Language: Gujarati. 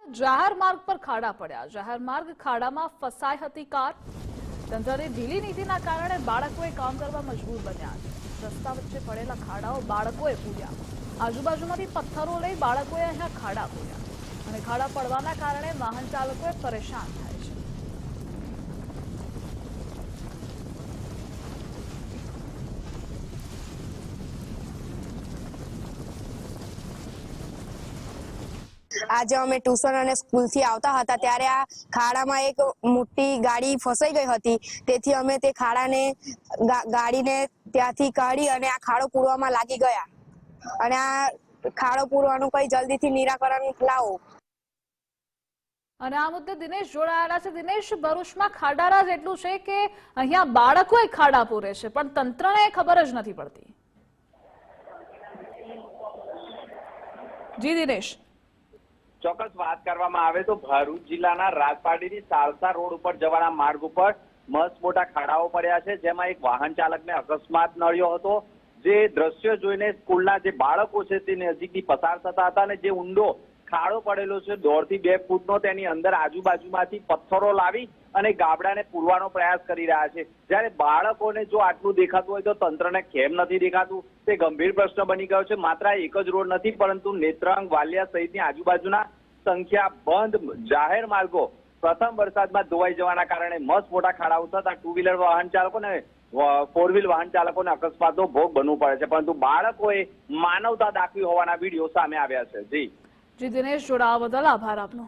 જાહેર માર્ગ પર ખાડા પડ્યા। જાહેર માર્ગ ખાડામાં ફસાઈ હતી કાર। તંત્રની ઢીલી નીતિના કારણે બાળકોએ કામ કરવા મજબૂર બન્યા। રસ્તા વચ્ચે પડેલા ખાડાઓ બાળકોએ પૂર્યા। આજુબાજુમાંથી પથ્થરો લઈ બાળકોએ અહીંયા ખાડા પૂર્યા અને ખાડા પડવાના કારણે વાહન ચાલકોએ પરેશાન થાય છે। आज अमे ट्यूशन और स्कूल थी आवता हता त्यारे आ खाड़ा एक मोटी गाड़ी फसाई गई हती। तेथी अमे ते खाड़ा ने गाड़ी ने त्याथी काढी अने आ खाड़ो पूरवामां लागी गया अने आ खाड़ो पूरवानुं कोई जल्दीथी निराकरण लावो। અને આ મુદ્દે દિનેશ જોડાયેલા છે। દિનેશ, ભરૂચમાં ખાડારા જેટલું છે કે અહીંયા બાળકોએ ખાડા પૂરે છે પણ તંત્રને ખબર જ નથી પડતી। જી દિનેશ, ચોક્કસ વાત કરવામાં આવે તો ભરૂચ જિલ્લાના રાજપાટીથી સાલસા રોડ ઉપર જવાના માર્ગ ઉપર મસ્ત મોટા ખાડાઓ પડ્યા છે, જેમાં એક વાહન ચાલકને અકસ્માત નડ્યો હતો। જે દ્રશ્ય જોઈને સ્કૂલના જે બાળકો છે તે નજીકથી પસાર થતા હતા અને જે ઊંડો ખાડો પડેલો છે 1.5 થી 2 ફૂટનો, તેની અંદર આજુબાજુમાંથી પથ્થરો લાવી અને ગાબડાને પૂરવાનો પ્રયાસ કરી રહ્યા છે। જ્યારે બાળકોને જો આટલું દેખાતું હોય તો તંત્રને કેમ નથી દેખાતું તે ગંભીર પ્રશ્ન બની ગયો છે। માત્ર એક જ રોડ નથી પરંતુ નેત્રંગ, વાલિયા સહિતની આજુબાજુના સંખ્યાબંધ જાહેર માર્ગો પ્રથમ વરસાદમાં ધોવાઈ જવાના કારણે મસ્ત મોટા ખાડાઓ થતા 2 વ્હીલર વાહન ચાલકોને 4 વ્હીલ વાહન ચાલકોને અકસ્માતનો ભોગ બનવું પડે છે, પરંતુ બાળકોએ માનવતા દાખવી હોવાના વિડીયો સામે આવ્યા છે। જી દિનેશ, જોડાવા બદલ આભાર આપનો।